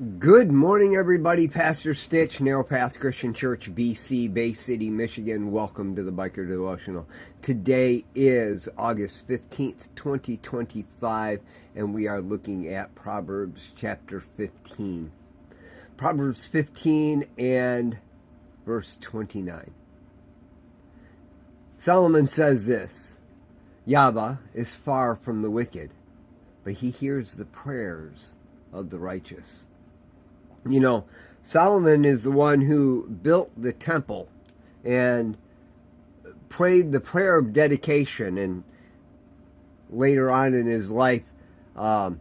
Good morning, everybody. Pastor Stitch, Narrow Path Christian Church, BC, Bay City, Michigan. Welcome to the Biker Devotional. Today is August 15th, 2025, and we are looking at Proverbs chapter 15. Proverbs 15 and verse 29. Solomon says this, Yahweh is far from the wicked, but he hears the prayers of the righteous. You know, Solomon is the one who built the temple and prayed the prayer of dedication. And later on in his life, God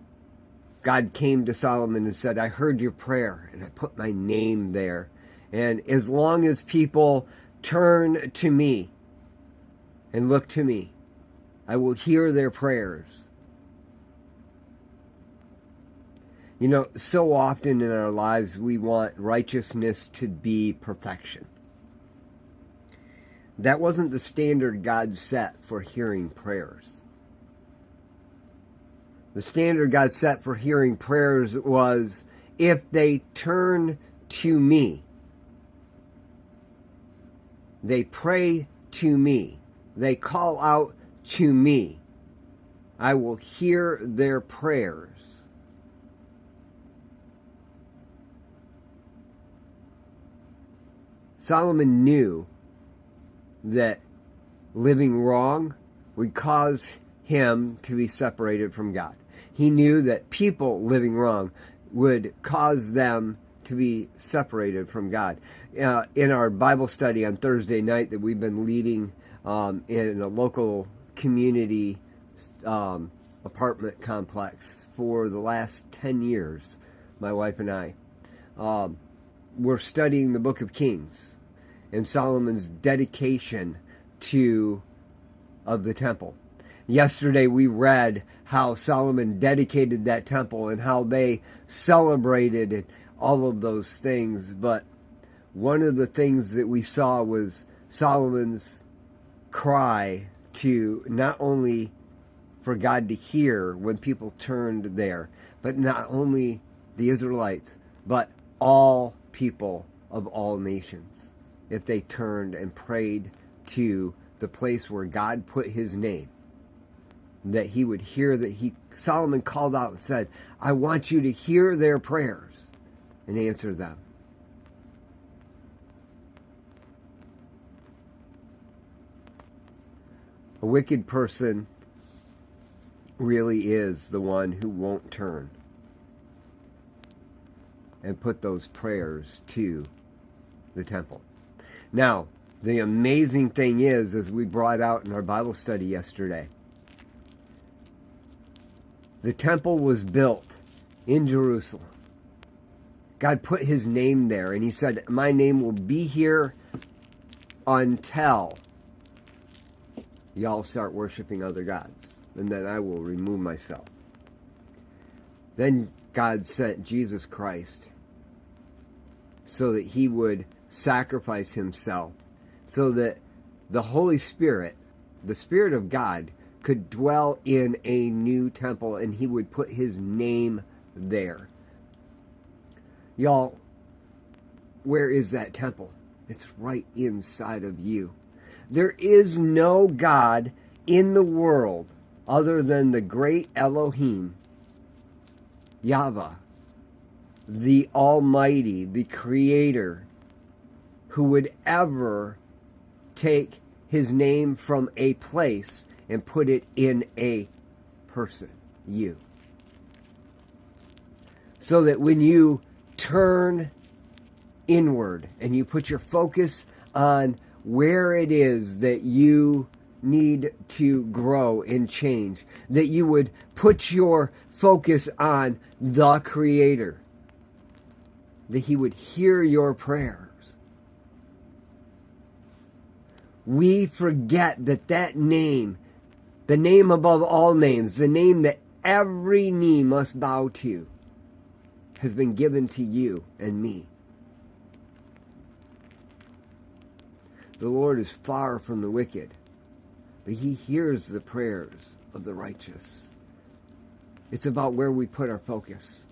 came to Solomon and said, I heard your prayer and I put my name there. And as long as people turn to me and look to me, I will hear their prayers. You know, so often in our lives, we want righteousness to be perfection. That wasn't the standard God set for hearing prayers. The standard God set for hearing prayers was, if they turn to me, they pray to me, they call out to me, I will hear their prayers. Solomon knew that living wrong would cause him to be separated from God. He knew that people living wrong would cause them to be separated from God. In our Bible study on Thursday night that we've been leading in a local community apartment complex for the last 10 years, my wife and I, we're studying the book of Kings and Solomon's dedication of the temple. Yesterday we read how Solomon dedicated that temple and how they celebrated and all of those things. But one of the things that we saw was Solomon's cry to not only for God to hear when people turned there, but not only the Israelites, but all people of all nations. If they turned and prayed to the place where God put his name, that he would hear Solomon called out and said, I want you to hear their prayers and answer them. A wicked person really is the one who won't turn and put those prayers to the temple. Now, the amazing thing is, as we brought out in our Bible study yesterday, the temple was built in Jerusalem. God put his name there, and he said, my name will be here until y'all start worshiping other gods, and then I will remove myself. Then God sent Jesus Christ so that he would sacrifice himself, so that the Holy Spirit, the Spirit of God, could dwell in a new temple, and he would put his name there. Y'all, where is that temple? It's right inside of you. There is no God in the world other than the great Elohim, Yahweh, the Almighty, the Creator, who would ever take his name from a place and put it in a person, you. So that when you turn inward and you put your focus on where it is that you need to grow and change, that you would put your focus on the Creator, that he would hear your prayers. We forget that name, the name above all names, the name that every knee must bow to, has been given to you and me. The Lord is far from the wicked, but he hears the prayers of the righteous. It's about where we put our focus.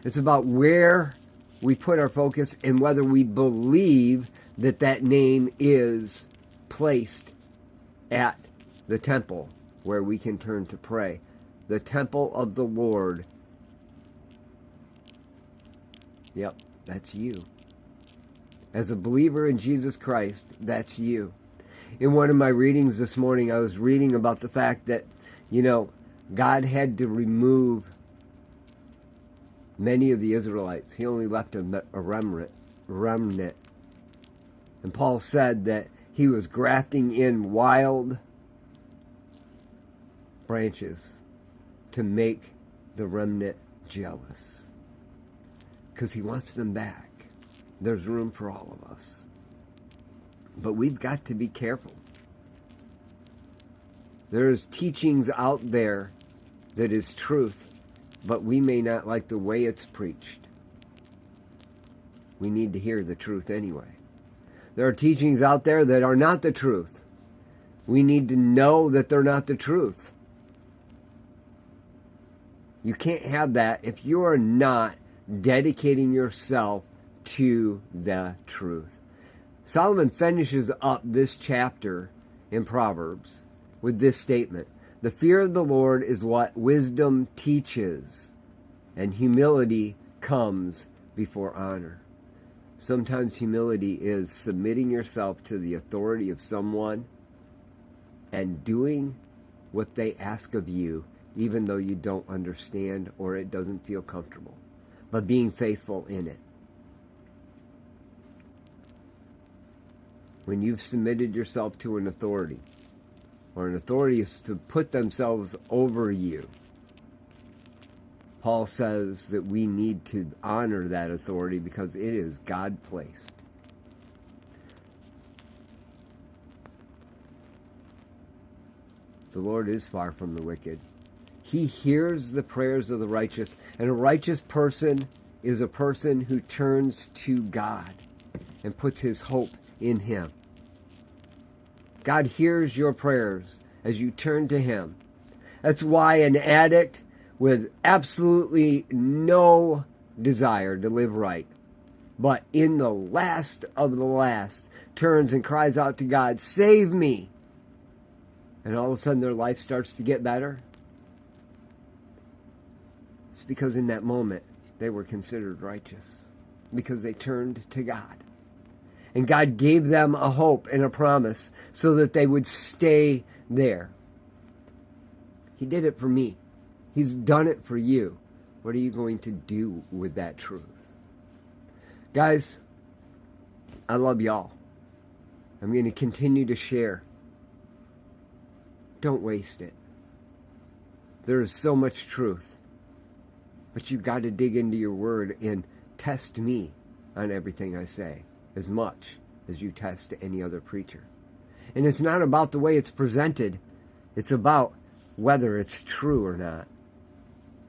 It's about where we put our focus and whether we believe that that name is placed at the temple where we can turn to pray. The temple of the Lord. Yep, that's you. As a believer in Jesus Christ, that's you. In one of my readings this morning, I was reading about the fact that, God had to remove many of the Israelites. He only left a remnant. And Paul said that he was grafting in wild branches to make the remnant jealous. Because he wants them back. There's room for all of us. But we've got to be careful. There's teachings out there that is truth, but we may not like the way it's preached. We need to hear the truth anyway. There are teachings out there that are not the truth. We need to know that they're not the truth. You can't have that if you are not dedicating yourself to the truth. Solomon finishes up this chapter in Proverbs with this statement: the fear of the Lord is what wisdom teaches, and humility comes before honor. Sometimes humility is submitting yourself to the authority of someone and doing what they ask of you, even though you don't understand or it doesn't feel comfortable, but being faithful in it. When you've submitted yourself to an authority, or an authority is to put themselves over you, Paul says that we need to honor that authority because it is God-placed. The Lord is far from the wicked. He hears the prayers of the righteous, and a righteous person is a person who turns to God and puts his hope in Him. God hears your prayers as you turn to Him. That's why an addict with absolutely no desire to live right, but in the last of the last, turns and cries out to God, "Save me!" And all of a sudden their life starts to get better. It's because in that moment they were considered righteous, because they turned to God. And God gave them a hope and a promise so that they would stay there. He did it for me. He's done it for you. What are you going to do with that truth? Guys, I love y'all. I'm going to continue to share. Don't waste it. There is so much truth. But you've got to dig into your word and test me on everything I say as much as you test any other preacher. And it's not about the way it's presented. It's about whether it's true or not.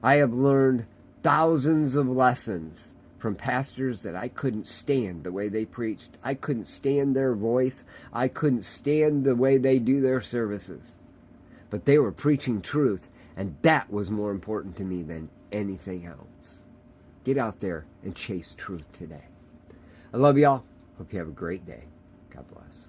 I have learned thousands of lessons from pastors that I couldn't stand the way they preached. I couldn't stand their voice. I couldn't stand the way they do their services. But they were preaching truth, and that was more important to me than anything else. Get out there and chase truth today. I love y'all. Hope you have a great day. God bless.